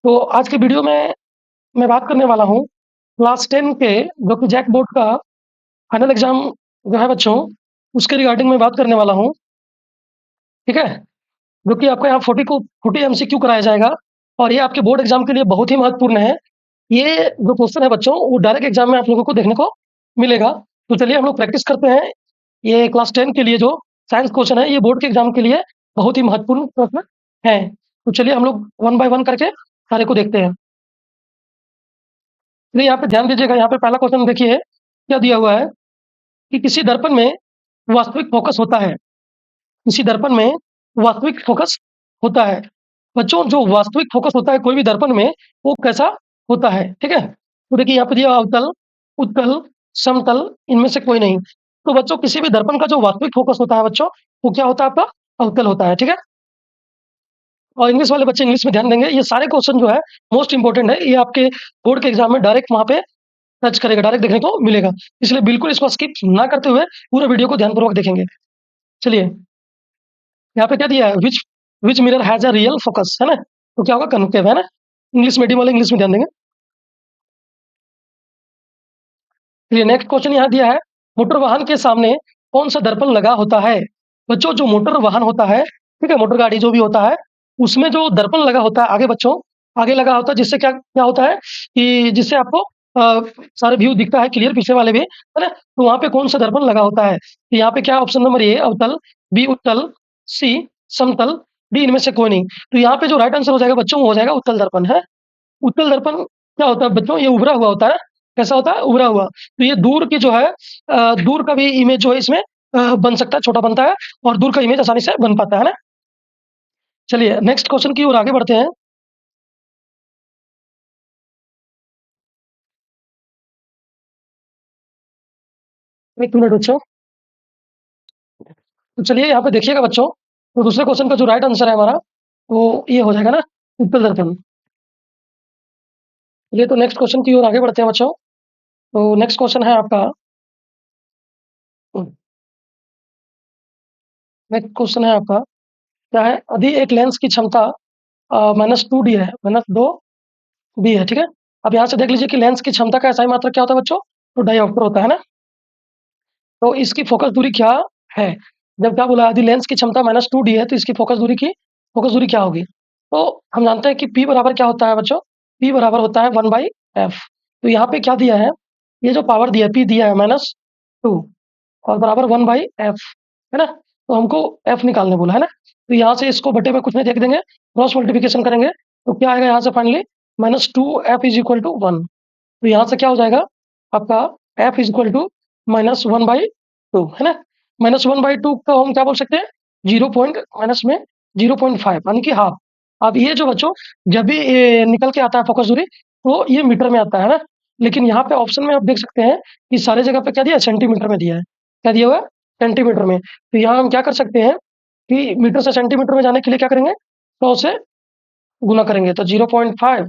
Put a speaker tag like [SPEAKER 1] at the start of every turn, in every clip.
[SPEAKER 1] तो आज की वीडियो में मैं बात करने वाला हूँ क्लास 10 के जो कि जैक बोर्ड का फाइनल एग्ज़ाम जो है बच्चों, उसके रिगार्डिंग मैं बात करने वाला हूँ, ठीक है? जो कि आपका यहाँ 40 एमसीक्यू कराया जाएगा और ये आपके बोर्ड एग्ज़ाम के लिए बहुत ही महत्वपूर्ण है। ये जो क्वेश्चन है बच्चों, वो डायरेक्ट एग्ज़ाम में आप लोगों को देखने को मिलेगा। तो चलिए हम लोग प्रैक्टिस करते हैं। ये क्लास 10 के लिए जो साइंस क्वेश्चन है, ये बोर्ड के एग्ज़ाम के लिए बहुत ही महत्वपूर्ण प्रश्न हैं। तो चलिए हम लोग वन बाय वन करके सारे को देखते हैं। चलिए यहाँ पे ध्यान दीजिएगा, यहाँ पे पहला क्वेश्चन देखिए, क्या दिया हुआ है कि किसी दर्पण में वास्तविक फ़ोकस होता है। किसी दर्पण में वास्तविक फ़ोकस होता है। बच्चों, जो वास्तविक फ़ोकस होता है कोई भी दर्पण में, वो कैसा होता है, ठीक है? तो देखिए यहाँ पे दिया अवतल, उत्तल, समतल, इनमें से कोई नहीं। तो बच्चों किसी भी दर्पण का जो वास्तविक फ़ोकस होता है बच्चों, वो क्या होता है आपका? अवतल होता है, ठीक है? और इंग्लिश वाले बच्चे इंग्लिश में ध्यान देंगे। ये सारे क्वेश्चन जो है मोस्ट इम्पोर्टेंट है। ये आपके बोर्ड के एग्ज़ाम में डायरेक्ट वहाँ पे टच करेगा, डायरेक्ट देखने को मिलेगा। इसलिए बिल्कुल इसको स्किप ना करते हुए पूरे वीडियो को ध्यानपूर्वक देखेंगे। चलिए, यहाँ पे क्या दिया है? Which mirror has a real focus, है ना? तो क्या होगा? कॉन्केव, है ना? इंग्लिश मीडियम वाले इंग्लिश में ध्यान देंगे। चलिए नेक्स्ट क्वेश्चन यहाँ दिया है, मोटर वाहन के सामने कौन-सा दर्पण लगा होता है? बच्चों, जो मोटर वाहन होता है, ठीक है? मोटर गाड़ी जो भी होता है, उसमें जो दर्पण लगा होता है आगे बच्चों, आगे लगा होता है जिससे क्या क्या होता है कि जिससे आपको सारे व्यू दिखता है क्लियर पीछे वाले भी, है ना? तो वहाँ पे कौन-सा दर्पण लगा होता है? तो यहाँ पे क्या ऑप्शन नंबर ए अवतल, बी उत्तल, सी समतल, डी इनमें से कोई नहीं। तो यहाँ पे जो राइट आंसर हो जाएगा बच्चों, वो हो जाएगा उत्तल दर्पण, है? उत्तल दर्पण क्या होता है बच्चों? ये उभरा हुआ होता है। कैसा होता है? उभरा हुआ। तो ये दूर की जो है दूर का भी इमेज जो है इसमें बन सकता है, छोटा बनता है और दूर का इमेज आसानी से बन पाता है ना? चलिए नेक्स्ट क्वेश्चन की ओर आगे बढ़ते हैं। एक मिनट बच्चों। तो चलिए यहाँ पे देखिएगा बच्चों, तो दूसरे क्वेश्चन का जो राइट आंसर है हमारा, वो ये हो जाएगा ना, उत्तल दर्पण। चलिए तो नेक्स्ट क्वेश्चन की ओर आगे बढ़ते हैं बच्चों। तो नेक्स्ट क्वेश्चन है आपका, नेक्स्ट क्वेश्चन है आपका, क्या है? यदि एक लेंस की क्षमता -2d है, -2b है, ठीक है? अब यहाँ से देख लीजिए कि लेंस की क्षमता का एसआई मात्रक क्या होता है बच्चों? तो डायऑप्टर होता है ना? तो इसकी फ़ोकस दूरी क्या है? जब क्या बोला, यदि लेंस की क्षमता -2d है तो इसकी फ़ोकस दूरी क्या होगी? तो हम जानते हैं कि P बराबर क्या होता है बच्चों? P बराबर होता है 1/f। तो यहाँ पे क्या दिया है? ये जो पावर दिया है P दिया है -2 और बराबर 1/f, है ना? तो हमको f निकालने बोला है ना? तो यहाँ से इसको बटे में कुछ नहीं देख देंगे, क्रॉस मल्टीप्लिकेशन करेंगे तो क्या आएगा यहाँ से फाइनली -2f = 1। तो यहाँ से क्या हो जाएगा आपका f = -1/2, है ना? -1/2 को हम क्या बोल सकते हैं? 0 पॉइंट माइनस में 0.5 यानी कि हाफ। अब ये जो बच्चों जब भी निकल के आता है फ़ोकस दूरी, तो ये मीटर में आता है ना? लेकिन यहाँ पे ऑप्शन में आप देख सकते हैं कि सारे जगह पे क्या दिया है? सेंटीमीटर में दिया है। क्या दिया हुआ है? सेंटीमीटर में। तो यहाँ हम क्या कर सकते हैं कि मीटर से सेंटीमीटर में जाने के लिए क्या करेंगे? 100 से गुना करेंगे तो 0.5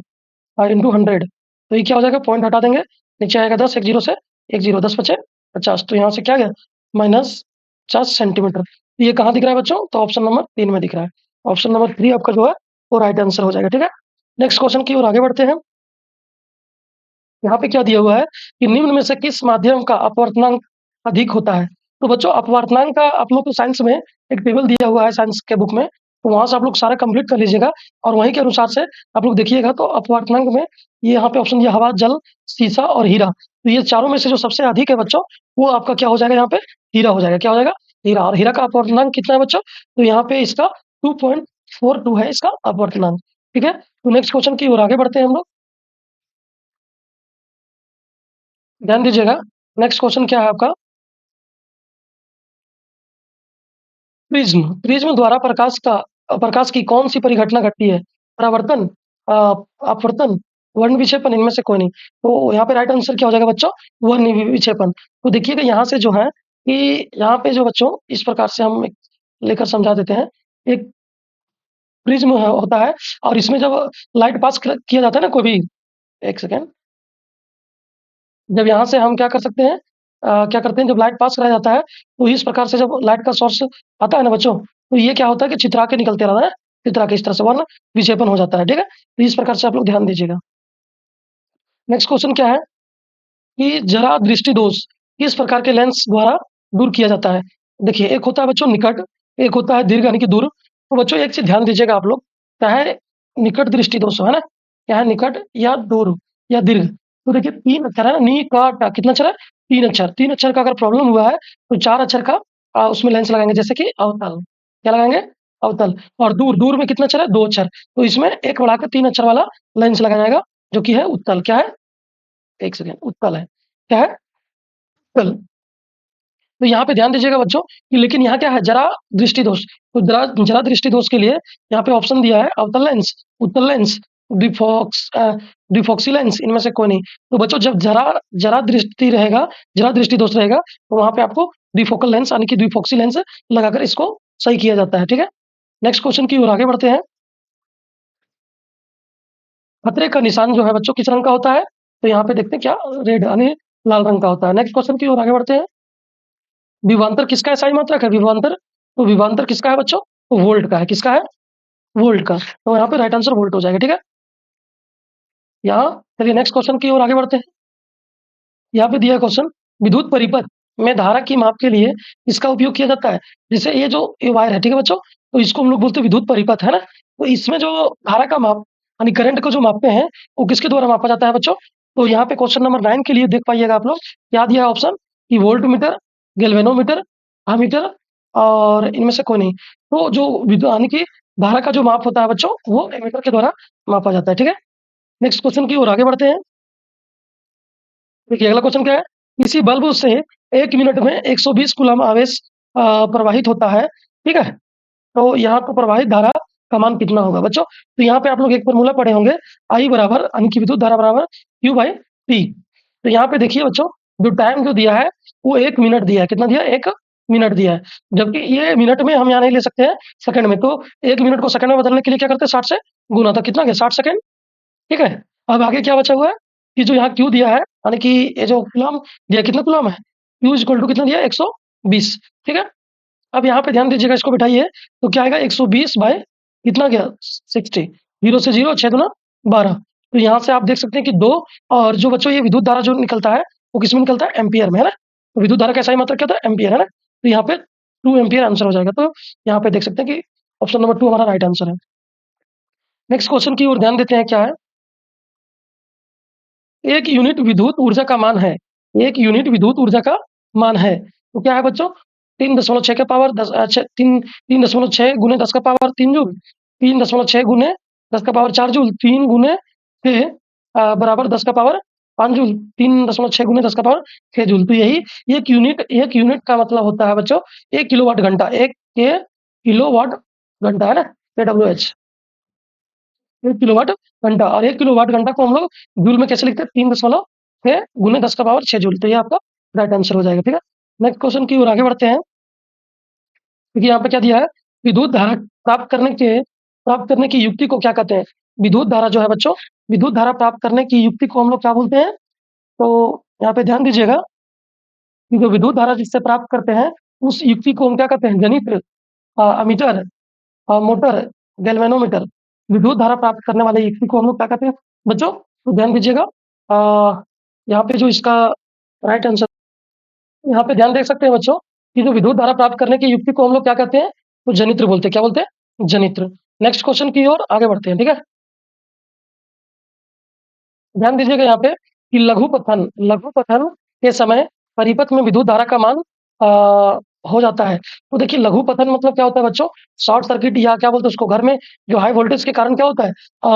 [SPEAKER 1] इंटू 100। तो ये क्या हो जाएगा? पॉइंट हटा देंगे, नीचे आएगा 10, एक जीरो से एक जीरो, 10 बचे 50। तो यहाँ से क्या गया? -50 सेंटीमीटर। तो ये कहाँ दिख रहा है बच्चों? तो ऑप्शन नंबर 3 में दिख रहा है। ऑप्शन नंबर 3 आपका जो है वो राइट आंसर हो जाएगा, ठीक है? नेक्स्ट क्वेश्चन की ओर आगे बढ़ते हैं। यहाँ पे क्या दिया हुआ है कि निम्न में से किस माध्यम का अपवर्तनांक अधिक होता है? तो बच्चों अपवर्तनांक का आप लोग को साइंस में एक टेबल दिया हुआ है साइंस के बुक में, तो वहाँ से आप लोग सारा कंप्लीट कर लीजिएगा और वहीं के अनुसार से आप लोग देखिएगा। तो अपवर्तनांक में ये यहाँ पे ऑप्शन दिया हवा, जल, सीसा और हीरा। तो ये चारों में से जो सबसे अधिक है बच्चों, वो आपका क्या हो जाएगा यहाँ पे? हीरा हो जाएगा। क्या हो जाएगा? हीरा। और हीरा का अपवर्तनांक कितना है बच्चों? तो यहाँ पे इसका 2.42 है इसका अपवर्तनांक, ठीक है? तो नेक्स्ट क्वेश्चन की ओर आगे बढ़ते हैं हम लोग। ध्यान दीजिएगा, नेक्स्ट क्वेश्चन क्या है आपका? प्रिज्म द्वारा प्रकाश की कौन सी परिघटना घटती है? परावर्तन, अपवर्तन, वर्ण विक्षेपण, इनमें से कोई नहीं। तो यहाँ पे राइट आंसर क्या हो जाएगा बच्चों? वर्ण विक्षेपण। तो देखिएगा यहाँ से जो है कि यहाँ पे जो बच्चों इस प्रकार से हम लेकर समझा देते हैं। एक प्रिज्म होता है और इसमें जब लाइट पास किया जाता है ना कोई भी, एक सेकेंड, जब यहाँ से हम क्या कर सकते हैं, क्या करते हैं, जब लाइट पास कराया जाता है तो इस प्रकार से जब लाइट का सोर्स आता है ना बच्चों, तो ये क्या होता है कि छितरा के निकलते रहता है, इस तरह से वर्ण विक्षेपण हो जाता है, ठीक है? तो इस प्रकार से आप लोग ध्यान दीजिएगा। नेक्स्ट क्वेश्चन क्या है कि जरा दृष्टि दोष किस प्रकार के लेंस द्वारा दूर किया जाता है? देखिए, एक होता है बच्चों निकट, एक होता है दीर्घ यानी कि दूर। तो बच्चों एक चीज़ ध्यान दीजिएगा आप लोग, चाहे निकट दृष्टि दोष हो, है ना? चाहे निकट या दूर या दीर्घ। तो देखिए 3 अक्षर है ना, नि, क, ट कितना अक्षर है? 3 अक्षर। 3 अक्षर का अगर प्रॉब्लम हुआ है तो 4 अक्षर का उसमें लेंस लगाएँगे, जैसे कि अवतल। क्या लगाएँगे? अवतल। और दूर, दूर में कितना अक्षर है? 2 अक्षर। तो इसमें 1 बढ़ाकर 3 अक्षर वाला लेंस लगाया जाएगा, जो कि है उत्तल। क्या है? 1 सेकंड, उत्तल है। क्या है? उत्तल। तो यहाँ पे ध्यान दीजिएगा बच्चों कि लेकिन यहाँ क्या है? जरा दृष्टि दोष। तो जरा जरा दृष्टि दोष के लिए यहाँ पे ऑप्शन दिया है अवतल लेंस, उत्तल लेंस, डिफॉक्सी लेंस, इनमें से कोई नहीं। तो बच्चों जब जरा जरा दृष्टि रहेगा, जरा दृष्टि दोष रहेगा, तो वहाँ पे आपको डिफोकल लेंस यानी कि डिफॉक्सी लेंस लगाकर इसको सही किया जाता है, ठीक है? नेक्स्ट क्वेश्चन की ओर आगे बढ़ते हैं। खतरे का निशान जो है बच्चों किस रंग का होता है? तो यहाँ पे देखते हैं क्या? रेड यानी लाल रंग का होता है। नेक्स्ट क्वेश्चन की ओर आगे बढ़ते हैं। विभवांतर किसका है? सही मात्रक है विभवांतर। तो विभवांतर किसका है बच्चों? तो वोल्ट का है। किसका है? वोल्ट का। तो यहाँ पे राइट आंसर वोल्ट हो जाएगा, ठीक है? यहाँ चलिए नेक्स्ट क्वेश्चन की ओर आगे बढ़ते हैं। यहाँ पे दिया क्वेश्चन, विद्युत परिपथ में धारा की माप के लिए इसका उपयोग किया जाता है। जैसे ये वायर है, ठीक है बच्चों? तो इसको हम लोग बोलते हैं विद्युत परिपथ, है ना? तो इसमें जो धारा का माप यानी करंट को जो मापते हैं, वो किसके द्वारा मापा जाता है बच्चों? तो यहाँ पे क्वेश्चन नंबर 9 के लिए देख पाइएगा आप लोग, क्या दिया है ऑप्शन कि वोल्टमीटर, गैल्वेनोमीटर, अमीटर और इनमें से कोई नहीं। तो जो यानी कि धारा का जो माप होता है बच्चों, वो एमीटर के द्वारा मापा जाता है, ठीक है? नेक्स्ट क्वेश्चन की ओर आगे बढ़ते हैं। देखिए अगला क्वेश्चन क्या है? किसी बल्ब से 1 मिनट में 120 कूलम्ब आवेश प्रवाहित होता है, ठीक है? तो यहाँ पे प्रवाहित धारा का मान कितना होगा बच्चों? तो यहाँ पे आप लोग एक फॉर्मूला पढ़े होंगे, I बराबर यानी कि विद्युत धारा बराबर Q/T। तो यहाँ पे देखिए बच्चों, जो टाइम जो दिया है वो 1 मिनट दिया है। कितना दिया है? 1 मिनट दिया है। जबकि ये मिनट में हम यहाँ नहीं ले सकते हैं, सेकंड में। तो 1 मिनट को सेकंड में बदलने के लिए क्या करते हैं? 60 से गुना। तो कितना गया? 60 सेकंड, ठीक है? अब आगे क्या बचा हुआ है कि जो यहाँ Q दिया है, यानी कि ये जो कूलम्ब दिया, कितना कूलम्ब है? Q इक्वल टू कितना दिया है? 120, ठीक है? अब यहाँ पे ध्यान दीजिएगा, इसको बिठाइए, तो क्या आएगा? 120 बाय कितना गया? 60। 0 से 0, 6 दूना 12। तो यहाँ से आप देख सकते हैं कि 2, और जो बच्चों ये विद्युत धारा जो निकलता है, वो किसमें निकलता है? एम्पियर में, है ना? तो विद्युत धारा का सही मात्रक क्या था? एम्पियर, है ना? तो यहाँ पे 2 एम्पियर आंसर हो जाएगा। तो यहाँ पे देख सकते हैं कि ऑप्शन नंबर 2 हमारा राइट आंसर है। नेक्स्ट क्वेश्चन की ओर ध्यान देते हैं, क्या है? 1 यूनिट विद्युत ऊर्जा का मान है। 1 यूनिट विद्युत ऊर्जा का मान है। तो क्या है बच्चों? 3.6 के पावर 10 3.6 गुने 10 का पावर 3 जूल, 3.6 गुने 10 का पावर 4 जूल, 3 गुने 6 बराबर 10 का पावर 5 जूल, 3.6 गुने 10 का पावर 6 जूल। तो यही 1 यूनिट का मतलब होता है बच्चों 1 किलोवाट घंटा। 1 के किलोवाट घंटा, है ना? KWH, 1 किलोवाट घंटा। और 1 किलोवाट घंटा को हम लोग जूल में कैसे लिखते हैं? 3.6 गुने 10 का पावर 6 जूल। तो ये आपका राइट आंसर हो जाएगा, ठीक है? नेक्स्ट क्वेश्चन की ओर आगे बढ़ते हैं। देखिए यहाँ पे क्या दिया है? विद्युत धारा प्राप्त करने की युक्ति को क्या कहते हैं? विद्युत धारा जो है बच्चों, विद्युत धारा प्राप्त करने की युक्ति को हम लोग क्या बोलते हैं? तो यहाँ पे ध्यान दीजिएगा कि जो विद्युत धारा जिससे प्राप्त करते हैं, उस युक्ति को हम क्या कहते हैं? जनित्र, अमीटर, मोटर, गैल्वेनोमीटर। विद्युत धारा प्राप्त करने वाले युक्ति को हम लोग क्या कहते हैं बच्चों? तो ध्यान दीजिएगा, यहाँ पे जो इसका राइट आंसर, यहाँ पे ध्यान देख सकते हैं बच्चों कि जो विद्युत धारा प्राप्त करने की युक्ति को हम लोग क्या कहते हैं? तो जनित्र बोलते हैं। क्या बोलते हैं? जनित्र। नेक्स्ट क्वेश्चन की ओर आगे बढ़ते हैं, ठीक है? ध्यान दीजिएगा यहाँ पे कि लघुपथन के समय परिपथ में विद्युत धारा का मान हो जाता है। तो देखिए लघुपथन मतलब क्या होता है बच्चों? शॉर्ट सर्किट, या क्या बोलते हैं उसको, घर में जो हाई वोल्टेज के कारण क्या होता है?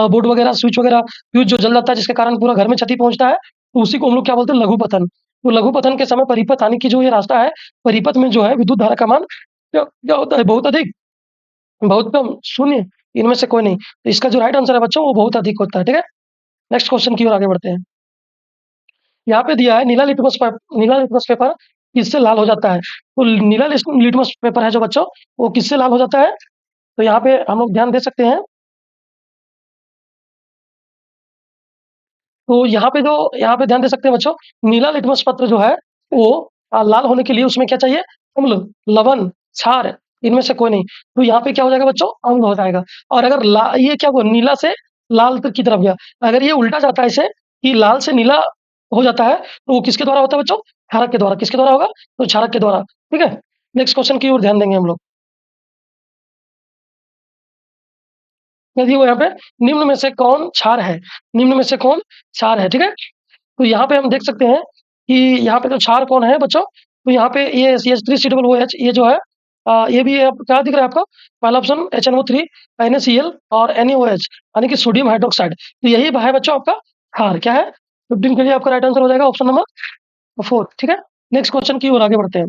[SPEAKER 1] बोर्ड वगैरह, स्विच वगैरह, फ्यूज जो जल जाता है, जिसके कारण पूरा घर में क्षति पहुंचता है, तो उसी को हम लोग क्या बोलते हैं? लघुपथन। तो लघुपथन के समय परिपथ यानी कि जो ये रास्ता है, परिपथ में जो है विद्युत धारा का मान क्या क्या होता है? बहुत अधिक, बहुत कम, शून्य, इनमें से कोई नहीं। तो इसका जो राइट आंसर है बच्चों, वो बहुत अधिक होता है, ठीक है? नेक्स्ट क्वेश्चन की ओर आगे बढ़ते हैं। यहाँ पे दिया है नीला लिटमस पेपर किससे लाल हो जाता है? तो नीला लिटमस पेपर है जो बच्चों, वो किससे लाल हो जाता है? तो यहाँ पे हम लोग ध्यान दे सकते हैं। तो यहाँ पे ध्यान दे सकते हैं बच्चों, नीला लिटमस पत्र जो है वो लाल होने के लिए उसमें क्या चाहिए? अम्ल, लवण, क्षार, इनमें से कोई नहीं। तो यहाँ पे क्या हो जाएगा बच्चों, अम्ल हो जाएगा। और अगर ये क्या हुआ, नीला से लाल तक की तरफ गया, अगर ये उल्टा जाता है इसे कि लाल से नीला हो जाता है, तो वो किसके द्वारा होता है बच्चों, क्षारक के द्वारा। किसके द्वारा होगा, तो क्षारक के द्वारा। ठीक है, नेक्स्ट क्वेश्चन की ओर ध्यान देंगे हम लोग। देखिए यहाँ पे, निम्न में से कौन क्षार है, निम्न में से कौन क्षार है। ठीक है, तो यहाँ पे हम देख सकते हैं कि यहाँ पे जो क्षार कौन है बच्चों, तो यहाँ पे ये CH3COOH, ये जो है ये भी क्या दिख रहा है आपको, पहला ऑप्शन HNO3 NaCl और NaOH, यानी कि सोडियम हाइड्रोक्साइड। तो यही है बच्चों आपका क्षार। क्या है, 15 के लिए आपका राइट आंसर हो जाएगा ऑप्शन नंबर 4। ठीक है, नेक्स्ट क्वेश्चन की ओर आगे बढ़ते हैं।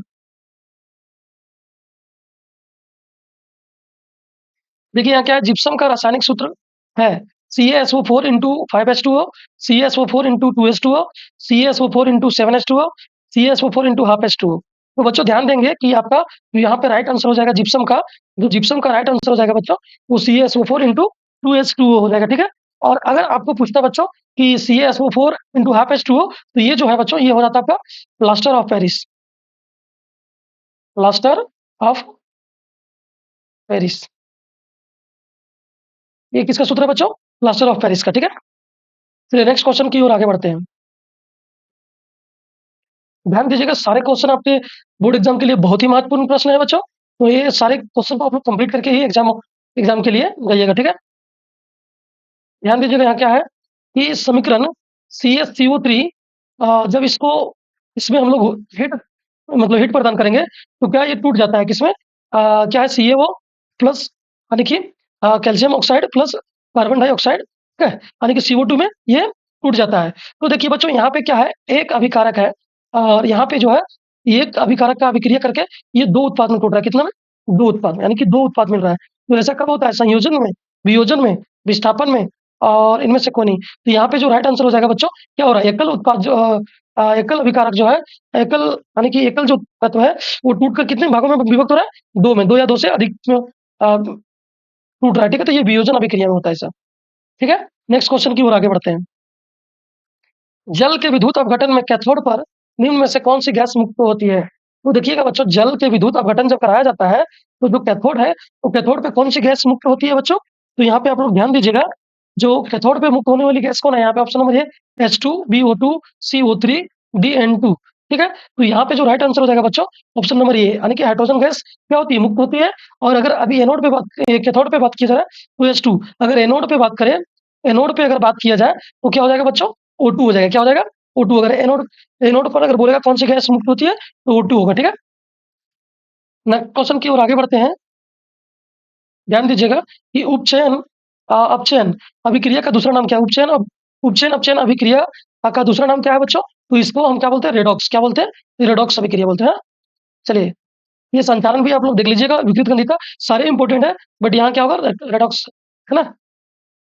[SPEAKER 1] देखिए यहाँ क्या है, जिप्सम का रासायनिक सूत्र है CaSO4 into 5H2O, CaSO4 into 2H2O, CaSO4 into 7H2O, CaSO4 into half H2O। तो बच्चों ध्यान देंगे कि आपका जो यहाँ पे राइट आंसर हो जाएगा जिप्सम का, जो जिप्सम का राइट आंसर हो जाएगा बच्चों, वो CaSO4 इंटू 2H2O हो जाएगा। ठीक है, और अगर आपको पूछता बच्चों कि CaSO4 इंटू हाफ H2O, तो ये जो है बच्चों, ये हो जाता है आपका plaster of Paris, plaster of Paris. ये किसका सूत्र है बच्चों, प्लास्टर ऑफ पेरिस का। ठीक है, चलिए नेक्स्ट क्वेश्चन की ओर आगे बढ़ते हैं। ध्यान दीजिएगा, सारे क्वेश्चन आपके बोर्ड एग्जाम के लिए बहुत ही महत्वपूर्ण प्रश्न है बच्चों। तो ये सारे क्वेश्चन को आप लोग कंप्लीट करके ही एग्जाम एग्जाम के लिए जाइएगा। ठीक है, ध्यान दीजिएगा यहाँ क्या है कि समीकरण CaCO3, जब इसको इसमें हम लोग हीट मतलब हीट प्रदान करेंगे, तो क्या ये टूट जाता है किसमें, क्या है CaO प्लस, यानी कि calcium oxide plus carbon dioxide. ठीक है, यानी कि CO2 में ये टूट जाता है। तो देखिए बच्चों, यहाँ पे क्या है, एक अभिकारक है और यहाँ पे जो है, एक अभिकारक का अभिक्रिया करके ये दो उत्पाद में टूट रहा है। कितना में, दो उत्पाद, यानी कि दो उत्पाद मिल रहा है। तो ऐसा कब होता है, संयोजन में, वियोजन में, विस्थापन में, और इनमें से कोई नहीं। तो यहाँ पे जो राइट आंसर हो जाएगा बच्चों, क्या हो रहा है, एकल उत्पाद जो एकल अभिकारक जो है, एकल यानी कि एकल जो तत्व है, वो टूटकर कितने भागों में विभक्त हो रहा है, दो में, दो या दो से अधिक में टूट रहा है। ठीक है, तो ये वियोजन अभिक्रिया में होता है ऐसा। ठीक है, नेक्स्ट क्वेश्चन की ओर आगे बढ़ते हैं। जल के विद्युत अपघटन में कैथोड पर निम्न में से कौन सी गैस मुक्त होती है। तो देखिएगा बच्चों, जल के विद्युत अपघटन जब कराया जाता है, तो जो कैथोड है, तो कैथोड पे कौन सी गैस मुक्त होती है बच्चों, तो यहाँ पे आप लोग ध्यान दीजिएगा, जो कैथोड पे मुक्त होने वाली गैस कौन है, यहाँ पे ऑप्शन नंबर है H2BO2 CO3 DN2। ठीक है, तो यहाँ पे जो राइट आंसर हो जाएगा बच्चों, ऑप्शन नंबर ए, यानी कि हाइड्रोजन गैस क्या होती है, मुक्त होती है। और अगर अभी एनोड पे बात, कैथोड पे बात की जाए तो H2, अगर एनोड पे बात करें, एनोड पे अगर बात किया जाए, तो क्या हो जाएगा बच्चों, O2 हो जाएगा। क्या हो जाएगा, O2। अगर एनोड एनोड पर अगर बोलेगा कौन सी गैस मुक्त होती है, तो O2 होगा। ठीक है, नेक्स्ट क्वेश्चन की ओर आगे बढ़ते हैं। ध्यान दीजिएगा कि उपचयन अपचयन अभिक्रिया का दूसरा नाम क्या है, उपचयन उपचयन अपचयन अभिक्रिया का दूसरा नाम क्या है बच्चों, तो इसको हम क्या बोलते हैं, रेडॉक्स। क्या बोलते हैं, रेडॉक्स अभिक्रिया बोलते हैं। चलिए, ये संचालन भी आप लोग देख लीजिएगा, विद्युत गणित का सारे इंपॉर्टेंट है, बट यहाँ क्या होगा, रेडॉक्स, है ना।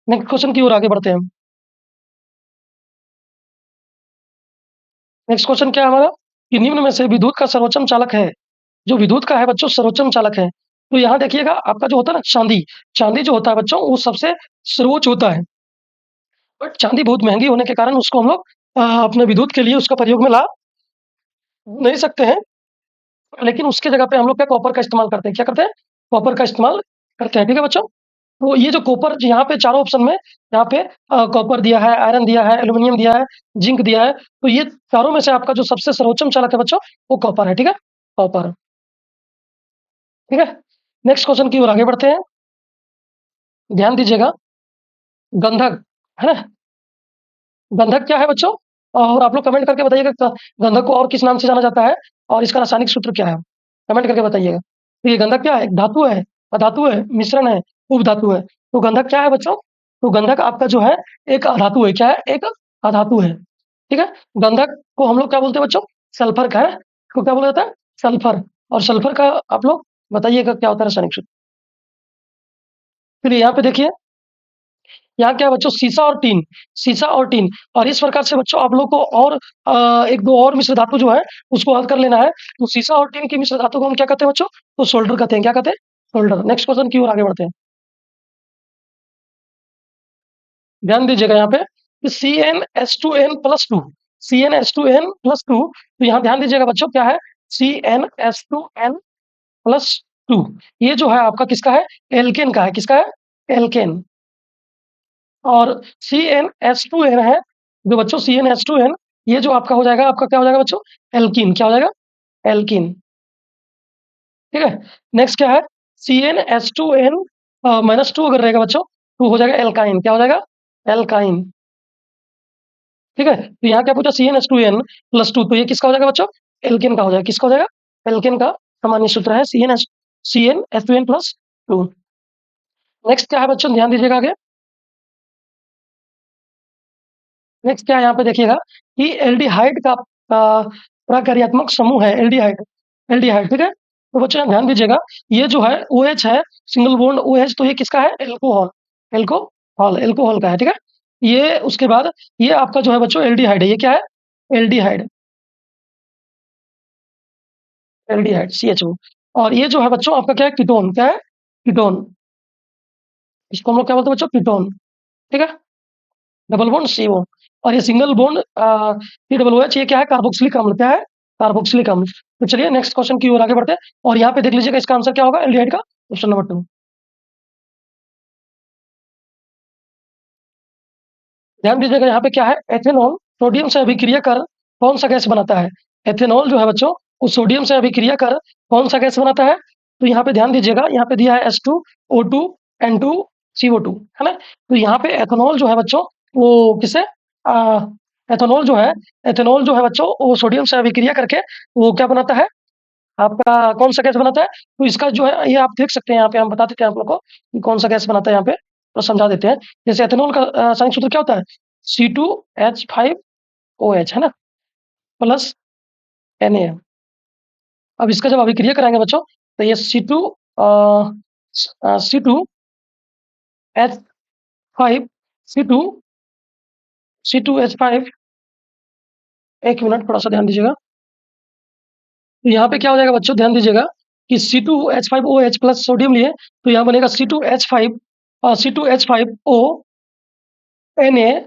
[SPEAKER 1] नेक्स्ट क्वेश्चन की ओर आगे बढ़ते हैं। नेक्स्ट क्वेश्चन क्या है हमारा, कि निम्न में से विद्युत का सर्वोच्च चालक है, जो विद्युत का है बच्चों सर्वोच्च चालक है। तो यहाँ देखिएगा, आपका जो होता है ना चांदी, चांदी जो होता है बच्चों, वो सबसे सर्वोच्च होता है। बट चांदी बहुत महंगी होने के कारण उसको हम लोग अपने विद्युत के लिए उसका प्रयोग में ला नहीं सकते हैं। लेकिन उसके जगह पे हम लोग क्या, कॉपर का इस्तेमाल करते हैं। क्या करते हैं, कॉपर का इस्तेमाल करते हैं। ठीक है बच्चों, तो ये जो कॉपर यहाँ पे चारों ऑप्शन में, यहाँ पे कॉपर दिया है, आयरन दिया है, एल्यूमिनियम दिया है, जिंक दिया है। तो ये चारों में से आपका जो सबसे सर्वोच्च चालक है बच्चों, वो कॉपर है। ठीक है, कॉपर। ठीक है, नेक्स्ट क्वेश्चन की ओर आगे बढ़ते हैं। ध्यान दीजिएगा, गंधक, है ना, गंधक क्या है बच्चों, और आप लोग कमेंट करके बताइएगा गंधक को और किस नाम से जाना जाता है, और इसका रासायनिक सूत्र क्या है, कमेंट करके बताइएगा। तो ये गंधक क्या है, धातु है, अधातु है, मिश्रण है, उपधातु है। तो गंधक क्या है बच्चों, तो गंधक आपका जो है एक अधातु है। क्या है, एक अधातु है। ठीक है, गंधक को हम लोग क्या बोलते हैं बच्चों, सल्फर का है, तो क्या बोला जाता है, सल्फर। और सल्फर का आप लोग बताइएगा क्या होता है रासायनिक सूत्र। फिर यहाँ पे देखिए, यहाँ क्या है बच्चों, सीसा और टीन, सीसा और टीन। और इस प्रकार से बच्चों आप लोग को और एक दो और मिश्र धातु जो है उसको हल कर लेना है। तो सीसा और टीन की मिश्र धातु को हम क्या कहते हैं बच्चों, तो सोल्डर कहते हैं। क्या कहते हैं, सोल्डर। नेक्स्ट क्वेश्चन की ओर आगे बढ़ते हैं। ध्यान दीजिएगा यहाँ पे कि CnH2n+2, CnH2n+2। तो यहाँ ध्यान दीजिएगा बच्चों, क्या है, CnH2n+2। 2। ये जो है आपका किसका है? एल्केन का है। किसका है? एल्केन। और CnH2n है, जो बच्चों CnH2n, ये जो आपका हो जाएगा, आपका क्या हो जाएगा बच्चों? एल्कीन। क्या हो जाएगा? एल्कीन। ठीक है। नेक्स्ट क्या है? CnH2n -2 अगर रहेगा बच्चों, तो हो जाएगा एल्काइन। क्या हो जाएगा? एल्काइन। ठीक है। तो यहाँ क्या पूछा? CnH2n +2, तो ये किसका हो जाएगा बच्चों? एल्केन का हो जाएगा। किसका हो जाएगा? एल्केन का सामान्य सूत्र है CnH2n +2। नेक्स्ट क्या है बच्चों? ध्यान दीजिएगा आगे। नेक्स्ट क्या है यहाँ पे देखिएगा कि एल्डिहाइड का प्रकार्यात्मक समूह है एल्डिहाइड। एल्डिहाइड, ठीक है। तो बच्चों यहाँ ध्यान दीजिएगा, ये जो है OH है, सिंगल बॉन्ड OH, तो ये किसका है? एल्कोहल। एल्कोहल, एल्कोहल का है, ठीक है। ये उसके बाद ये आपका जो है बच्चों एल्डिहाइड है। ये क्या है? एल्डिहाइड। Aldehyde CHO। और ये जो है बच्चों आपका क्या है? कीटोन। क्या है? कीटोन। इसको हम लोग क्या बोलते हैं बच्चों? कीटोन। ठीक है। Double bond CO। और ये सिंगल बॉन्ड COOH, ये क्या है? कार्बोक्सिलिक अम्ल। क्या है? कार्बोक्सिलिक अम्ल। तो चलिए नेक्स्ट क्वेश्चन की ओर आगे बढ़ते हैं, और यहाँ पे देख लीजिएगा इसका आंसर क्या होगा एल्डिहाइड का, ऑप्शन नंबर 2। ध्यान दीजिएगा यहाँ पे क्या है? एथेनॉल सोडियम से अभिक्रिया कर कौन सा गैस बनाता है? एथेनॉल जो है बच्चों, वो सोडियम से अभिक्रिया कर कौन सा गैस बनाता है? तो यहाँ पे ध्यान दीजिएगा, यहाँ पे दिया है H2O2 N2 CO2, है ना। तो यहाँ पे एथेनॉल जो है बच्चों, वो किसे एथेनॉल जो है, एथेनॉल जो है बच्चों, वो सोडियम से अभिक्रिया करके वो क्या बनाता है? आपका कौन सा गैस बनाता है? तो इसका जो है, ये आप देख सकते हैं, यहाँ पे हम बता देते हैं आप लोग को कि कौन सा गैस बनाता है यहाँ पे, तो समझा देते हैं। जैसे एथेनॉल का रासायनिक सूत्र क्या होता है? C2H5OH, है ना, प्लस Na। अब इसका जब अभिक्रिया कराएंगे बच्चों, तो ये C2H5 C2H5, एक मिनट थोड़ा सा ध्यान दीजिएगा। तो यहाँ पे क्या हो जाएगा बच्चों? ध्यान दीजिएगा कि C2H5OH प्लस सोडियम लिए, तो यहाँ बनेगा C2H5O Na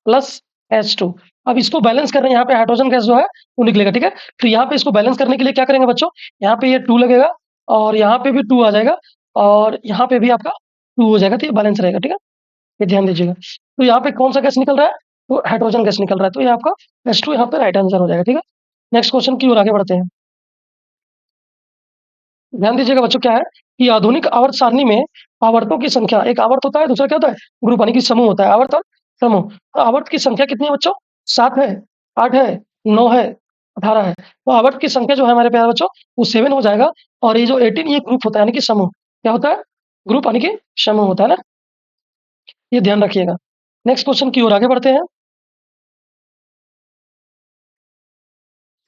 [SPEAKER 1] प्लस H2। अब इसको बैलेंस कर रहे हैं, यहाँ पे हाइड्रोजन गैस जो है वो निकलेगा, ठीक है। तो यहाँ पे इसको बैलेंस करने के लिए क्या करेंगे बच्चों? यहाँ पे ये 2 लगेगा, और यहाँ पे भी 2 आ जाएगा, और यहाँ पे भी आपका 2 हो जाएगा, तो ये बैलेंस रहेगा, ठीक है। ये ध्यान दीजिएगा। तो यहाँ पे कौन सा गैस निकल रहा है? तो हाइड्रोजन गैस निकल रहा है, तो ये आपका H2 यहाँ पे राइट आंसर हो जाएगा, ठीक है। नेक्स्ट क्वेश्चन की ओर आगे बढ़ते हैं। ध्यान दीजिएगा बच्चों, क्या है कि आधुनिक आवर्त सारणी में आवर्तों की संख्या, एक आवर्त होता है, दूसरा क्या होता है? ग्रुप, यानी कि समूह होता है, आवर्त और समूह। तो आवर्त की संख्या कितनी है बच्चों? 7 है, 8 है, 9 है, 18 है। तो आवर्त की संख्या जो है हमारे प्यारे बच्चों, वो 7 हो जाएगा। और ये जो 18, ये ग्रुप होता है, यानी कि समूह। क्या होता है? ग्रुप, यानी कि समूह होता है ना। ये ध्यान रखिएगा। नेक्स्ट क्वेश्चन की ओर आगे बढ़ते हैं।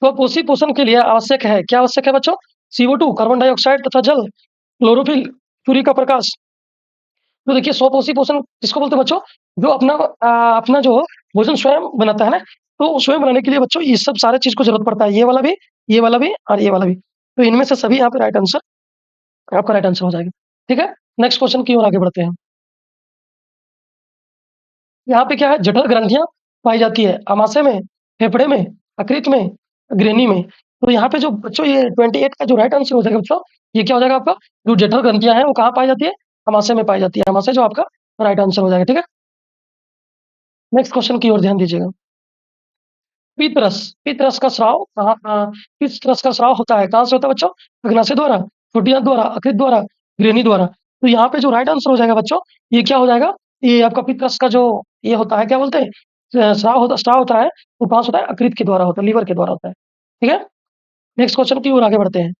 [SPEAKER 1] स्वपोषी पोषण के लिए आवश्यक है, क्या आवश्यक है बच्चों? CO2, कार्बन डाइऑक्साइड तथा जल, क्लोरोफिल, सूर्य का प्रकाश। तो देखिए, स्वपोषी पोषण किसको बोलते हैं बच्चों? जो अपना जो भोजन स्वयं बनाता है ना, तो स्वयं बनाने के लिए बच्चों ये सब सारे चीज को जरूरत पड़ता है, ये वाला भी, ये वाला भी, और ये वाला भी। तो इनमें से सभी यहाँ पे राइट आंसर, आपका राइट आंसर हो जाएगा, ठीक है। नेक्स्ट क्वेश्चन की ओर आगे बढ़ते हैं। यहाँ पे क्या है? जठर ग्रंथियां पाई जाती है आमाशय में, फेफड़े में, यकृत में, ग्रेनी में। तो यहाँ पे जो बच्चों ये 28 का जो राइट आंसर हो जाएगा बच्चों, ये क्या हो जाएगा आपका? जो जठर ग्रंथियां हैं वो कहाँ पाई जाती है? आमाशय में पाई जाती है। आमाशय जो आपका राइट आंसर हो जाएगा, ठीक है। नेक्स्ट क्वेश्चन की ओर ध्यान दीजिएगा। पित्त रस, पित्त रस का स्राव कहाँ, पित्त रस का स्राव होता है, कहाँ से होता है बच्चों? अग्नाशय द्वारा, छोटी आंत द्वारा, यकृत द्वारा, ग्रेनी द्वारा। तो यहाँ पे जो राइट आंसर हो जाएगा बच्चों, ये क्या हो जाएगा? ये आपका पित्त रस का जो ये होता है, क्या बोलते हैं, स्राव होता है, वो कहाँ से होता है? यकृत के द्वारा होता है, लीवर के द्वारा होता है, ठीक है। नेक्स्ट क्वेश्चन की ओर आगे बढ़ते हैं।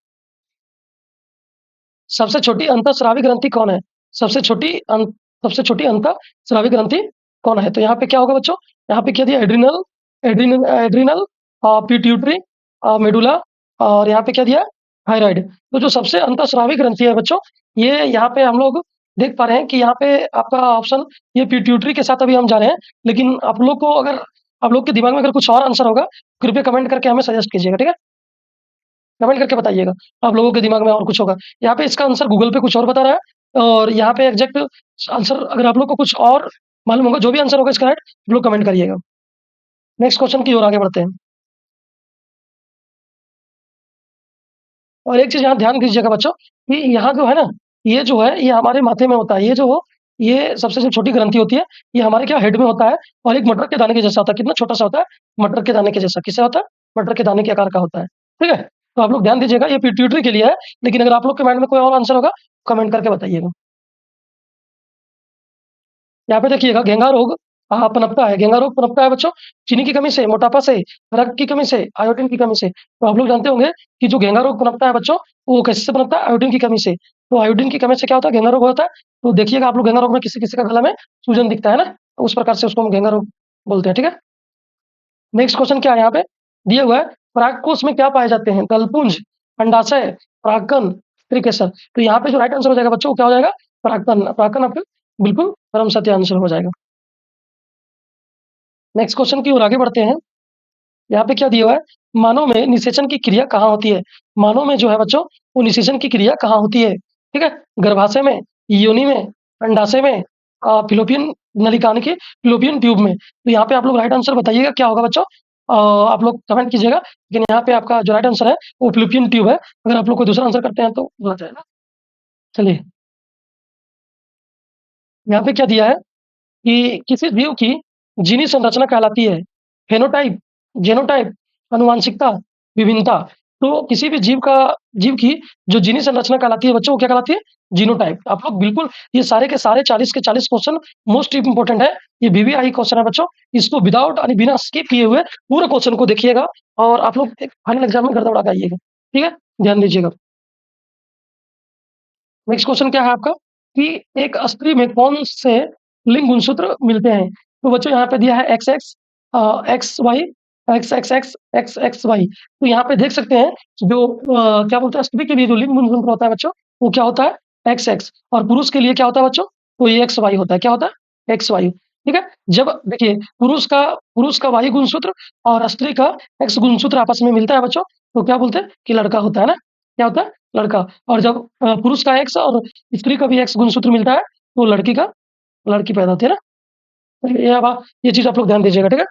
[SPEAKER 1] सबसे छोटी अंतःस्रावी ग्रंथि कौन है? सबसे छोटी सबसे छोटी अंतःस्रावी ग्रंथि कौन है? तो यहाँ पे क्या होगा बच्चों? यहाँ पे क्या दिया? एड्रिनल, एड्रिनल, पिट्यूटरी, मेडुला, और यहाँ पे क्या दिया? थायराइड। तो जो सबसे अंतःस्रावी ग्रंथि है बच्चों, ये यहाँ पे हम लोग देख पा रहे हैं कि यहाँ पे आपका ऑप्शन ये पिट्यूटरी के साथ अभी हम जा रहे हैं। लेकिन आप लोग को अगर, आप लोग के दिमाग में अगर कुछ और आंसर होगा, कृपया कमेंट करके हमें सजेस्ट कीजिएगा, ठीक है। कमेंट करके बताइएगा आप लोगों के दिमाग में और कुछ होगा। यहाँ पे इसका आंसर गूगल पे कुछ और बता रहा है, और यहाँ पे एग्जैक्ट आंसर अगर आप लोग को कुछ और मालूम होगा, जो भी आंसर होगा इसका राइट, आप लोग कमेंट करिएगा। नेक्स्ट क्वेश्चन की ओर आगे बढ़ते हैं। और एक चीज यहाँ ध्यान दीजिएगा बच्चों, कि यहाँ जो है ना, ये जो है, ये हमारे माथे में होता है। ये सबसे जो छोटी ग्रंथि होती है, ये हमारे क्या हेड में होता है और एक मटर के दाने के जैसा होता है। कितना छोटा-सा होता है? मटर के दाने के जैसा। किससे होता है? मटर के दाने के आकार का होता है। ठीक है? तो आप लोग ध्यान दीजिएगा, ये पिट्यूटरी के लिए है, लेकिन अगर आप लोग के माइंड में कोई और आंसर होगा, कमेंट करके बताइएगा। यहाँ पे देखिएगा, घेंघा रोग पनपता है। घेंघा रोग पनपता है बच्चों, चीनी की कमी से, मोटापा से, रक्त की कमी से, आयोडीन की कमी से। तो आप लोग जानते होंगे कि जो घेंघा रोग पनपता है बच्चों, वो कैसे पनपता है? आयोडीन की कमी से। तो आयोडीन की कमी से क्या होता है? घेंघा रोग होता है। तो देखिएगा आप लोग, घेंघा रोग में किसी-किसी का गला में सूजन दिखता है ना, तो उस प्रकार से उसको हम घेंघा रोग बोलते हैं। ठीक है? नेक्स्ट क्वेश्चन क्या है यहाँ पे? दिया हुआ है, परागकोश में क्या पाए जाते हैं? दलपुंज, अंडाशय, परागकण, त्रिकेसर। तो यहाँ पे जो राइट आंसर हो जाएगा बच्चों, वो क्या हो जाएगा? परागकण। परागकण आपका बिल्कुल परम सत्य आंसर हो जाएगा। नेक्स्ट क्वेश्चन की ओर आगे बढ़ते हैं। यहाँ पे क्या दिया हुआ है? मानव में निषेचन की क्रिया कहाँ होती है? मानव में जो है बच्चों, वो निषेचन की क्रिया कहाँ होती है? ठीक है? गर्भाशय में, योनि में, अंडाशय में, फिलोपियन नलिकान के फिलोपियन ट्यूब में। तो यहाँ पे आप लोग राइट आंसर बताइएगा क्या होगा बच्चों? आप लोग कमेंट कीजिएगा, लेकिन यहाँ पे आपका जो राइट आंसर है, वो फिलोपियन ट्यूब है। अगर आप लोग कोई दूसरा आंसर करते हैं तो गलत जाएगा। चलिए, यहाँ पे क्या दिया है कि किसी जीव की जीनी संरचना कहलाती है फेनोटाइप, जेनोटाइप, आनुवांशिकता, विभिन्नता। तो किसी भी जीव की जो जीनी संरचना कहलाती है बच्चों, वो क्या कहलाती है? जीनोटाइप। आप लोग बिल्कुल ये सारे के सारे 40 के 40 क्वेश्चन मोस्ट इंपोर्टेंट है। ये वीवीआई क्वेश्चन है बच्चों। इसको विदाउट यानी बिना स्किप किए हुए पूरे क्वेश्चन को देखिएगा और आप लोग एक फाइनल एग्जाम में गर्दा उड़ा के आइएगा। ठीक है? ध्यान दीजिएगा। नेक्स्ट क्वेश्चन क्या है आपका कि एक स्त्री में कौन से लिंग गुणसूत्र मिलते हैं? तो बच्चों यहाँ पे दिया है X X, X Y, X X X, X X Y. तो यहाँ पे देख सकते हैं जो क्या बोलते हैं, स्त्री के लिए जो लिंग गुणसूत्र होता है बच्चों, वो क्या होता है? X x. और पुरुष के लिए क्या होता है बच्चों? तो ये एक्स वाई होता है। क्या होता है? X Y. ठीक है? जब देखिए, पुरुष का वाई गुणसूत्र और स्त्री का एक्स गुणसूत्र आपस में मिलता है बच्चों, तो क्या बोलते हैं कि लड़का होता है ना। क्या होता है? लड़का। और जब पुरुष का एक्स और स्त्री का भी एक्स गुणसूत्र मिलता है, तो लड़की पैदा होती है ना। तो ये चीज आप लोग ध्यान दीजिएगा। ठीक है?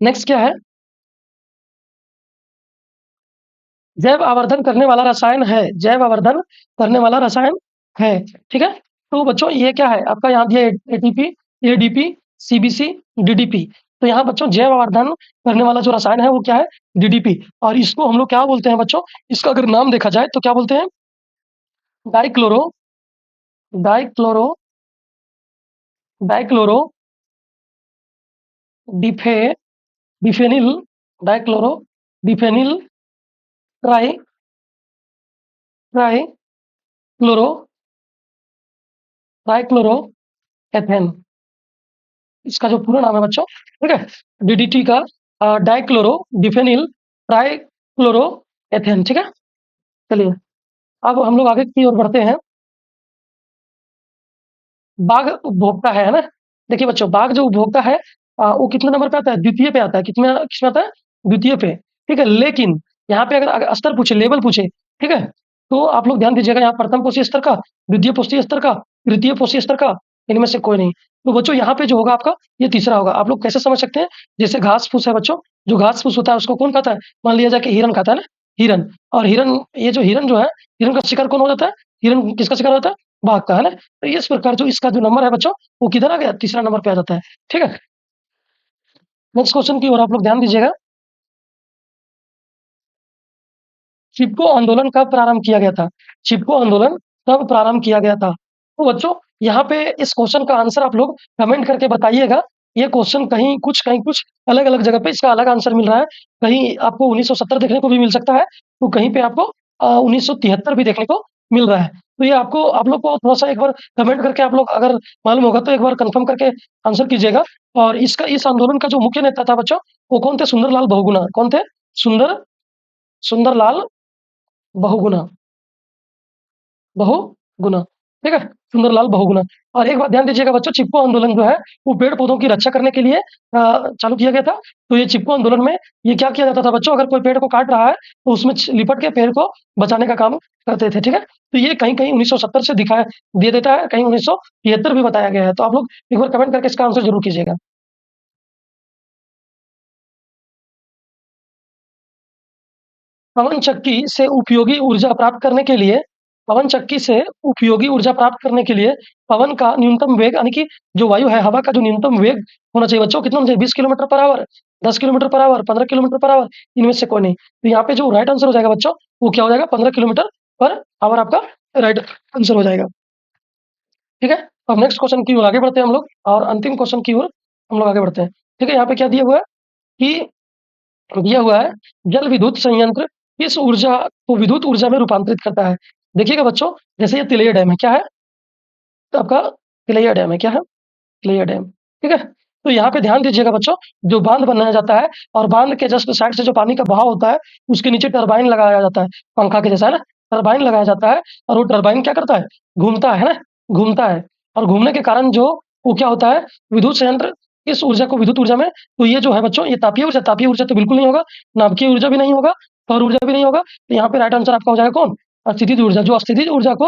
[SPEAKER 1] नेक्स्ट क्या है? जैव आवर्धन करने वाला रसायन है। जैव आवर्धन करने वाला रसायन है। ठीक है? तो बच्चों ये क्या है आपका? यहाँ दिया एटीपी, एडीपी, सीबीसी, डीडीपी। तो यहाँ बच्चों जैव आवर्धन करने वाला जो रसायन है वो क्या है? डीडीपी। और इसको हम लोग क्या बोलते हैं बच्चों? इसका अगर नाम देखा जाए तो क्या बोलते हैं? Dichloro dichloro dichloro diphe diphenyl dichloro diphenyl tri tri chloro trichloro ethane. इसका जो पूरा नाम है बच्चों, ठीक है, डीडीटी का डाइक्लोरो डिफेनिल ट्राइक्लोरो एथेन। ठीक है? चलिए, अब हम लोग आगे की ओर बढ़ते हैं। बाघ उपभोक्ता है ना। देखिए बच्चों, बाघ जो उपभोक्ता है, वो कितने नंबर पे आता है? द्वितीय पे आता है। किसमें आता है? द्वितीय पे। ठीक है? लेकिन यहाँ पे अगर स्तर पूछे, लेवल पूछे, ठीक है, तो आप लोग ध्यान दीजिएगा, यहाँ प्रथम पोषी स्तर का, द्वितीय पोषी स्तर का, तृतीय पोषी स्तर का, इनमें से कोई नहीं। तो बच्चों यहाँ पे जो होगा आपका, ये तीसरा होगा। आप लोग कैसे समझ सकते हैं? जैसे घास फूस है बच्चों, जो घास फूस होता है उसको कौन खाता है? मान लिया जाए कि हिरन खाता है ना। हिरन। और ये जो हिरन जो है, हिरन का शिकार कौन हो जाता है? हिरन किसका शिकार होता है? बाघ का, है ना। तो इस प्रकार जो इसका जो नंबर है बच्चों, वो किधर आ गया? तीसरा नंबर पे आ जाता है। ठीक है? नेक्स्ट क्वेश्चन की ओर आप लोग ध्यान दीजिएगा। चिपको आंदोलन कब प्रारंभ किया गया था? चिपको आंदोलन कब प्रारंभ किया गया था? तो बच्चों, यहाँ पे इस क्वेश्चन का आंसर आप लोग कमेंट करके बताइएगा। ये क्वेश्चन कहीं कुछ अलग-अलग जगह पे इसका अलग आंसर मिल रहा है। कहीं आपको 1970 देखने को भी मिल सकता है, तो कहीं पे आपको 1973 भी देखने को मिल रहा है। तो ये आप लोग को थोड़ा-सा एक बार कमेंट करके आप लोग अगर मालूम होगा तो एक बार कन्फर्म करके आंसर कीजिएगा। और इस आंदोलन का जो मुख्य नेता था बच्चों, वो कौन थे? सुंदरलाल बहुगुणा। कौन थे? सुंदर सुंदरलाल बहुगुणा। बहुगुणा। ठीक है? सुंदरलाल बहुगुणा। और एक बात ध्यान दीजिएगा बच्चों, चिपको आंदोलन जो है, वो पेड़-पौधों की रक्षा करने के लिए चालू किया गया था। तो ये चिपको आंदोलन में ये क्या किया जाता था बच्चों? अगर कोई पेड़ को काट रहा है, तो उसमें लिपट के पेड़ को बचाने का काम करते थे। ठीक है? तो ये कहीं-कहीं 1970 से दिखाया दे देता है, कहीं 1973 भी बताया गया है। तो आप लोग एक बार कमेंट करके इसका आंसर ज़रूर कीजिएगा। पवन चक्की से उपयोगी ऊर्जा प्राप्त करने के लिए पवन चक्की से उपयोगी ऊर्जा प्राप्त करने के लिए पवन का न्यूनतम वेग यानी कि जो वायु है, हवा का जो न्यूनतम वेग होना चाहिए बच्चों, कितना होना चाहिए? 20 kilometre per hour, 10 kilometre per hour, 15 kilometre per hour, इनमें से कोई नहीं। तो यहाँ पे जो राइट आंसर हो जाएगा बच्चों, वो क्या हो जाएगा? 15 किलोमीटर पर आवर आपका राइट आंसर हो जाएगा। ठीक है? अब नेक्स्ट क्वेश्चन की ओर आगे बढ़ते हैं हम लोग और अंतिम क्वेश्चन की ओर हम लोग आगे बढ़ते हैं। ठीक है? यहाँ पे क्या दिया हुआ है कि दिया हुआ है जल विद्युत संयंत्र किस ऊर्जा को विद्युत ऊर्जा में रूपांतरित करता है? देखिएगा बच्चों, जैसे ये तिलैया डैम है, क्या है? तो आपका तिलैया डैम है, क्या है? तिलैया डैम, ठीक है? तो यहाँ पे ध्यान दीजिएगा बच्चों, जो बांध बनाया जाता है और बांध के जस्ट साइड से जो पानी का बहाव होता है, उसके नीचे टरबाइन लगाया जाता है, पंखा के जैसा, है ना? टरबाइन लगाया जाता है और वो टरबाइन क्या करता है? घूमता है ना? घूमता है और घूमने के कारण जो वो क्या होता है? विद्युत संयंत्र इस ऊर्जा को विद्युत ऊर्जा में, तो ये जो है बच्चों, ये तापीय ऊर्जा तो बिल्कुल नहीं होगा, नाभिकीय ऊर्जा भी नहीं होगा, सौर ऊर्जा भी नहीं होगा। तो यहाँ पे राइट आंसर आपका हो जाएगा कौन? स्थितिज ऊर्जा। जो स्थितिज ऊर्जा को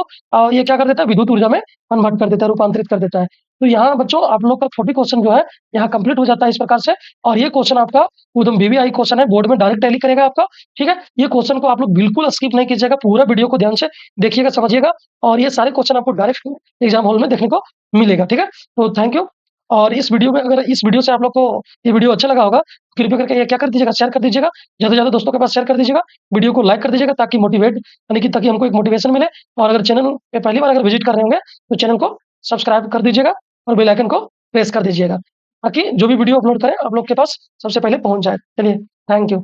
[SPEAKER 1] ये क्या कर देता है? विद्युत ऊर्जा में कन्वर्ट कर देता है, रूपांतरित कर देता है। तो यहाँ बच्चों आप लोग का 40 क्वेश्चन जो है यहाँ कंप्लीट हो जाता है इस प्रकार से। और ये क्वेश्चन आपका एकदम वीवीआई क्वेश्चन है, बोर्ड में डायरेक्ट टैली करेगा आपका। ठीक है? ये क्वेश्चन को आप लोग बिल्कुल स्किप नहीं कीजिएगा, पूरा वीडियो को ध्यान से देखिएगा, समझिएगा और ये सारे क्वेश्चन आपको डायरेक्ट एग्जाम हॉल में देखने को मिलेगा। ठीक है? तो थैंक यू। और इस वीडियो में, अगर इस वीडियो से आप लोग को ये वीडियो अच्छा लगा होगा, कृपया करके ये क्या कर दीजिएगा? शेयर कर दीजिएगा, ज़्यादा से ज़्यादा दोस्तों के पास शेयर कर दीजिएगा। वीडियो को लाइक कर दीजिएगा ताकि मोटिवेट यानी कि ताकि हमको एक मोटिवेशन मिले। और अगर चैनल पे पहली बार अगर विजिट कर रहे होंगे तो चैनल को सब्सक्राइब कर दीजिएगा और बेल आइकन को प्रेस कर दीजिएगा ताकि जो भी वीडियो अपलोड करें आप लोग के पास सबसे पहले पहुंच जाए। चलिए, थैंक यू।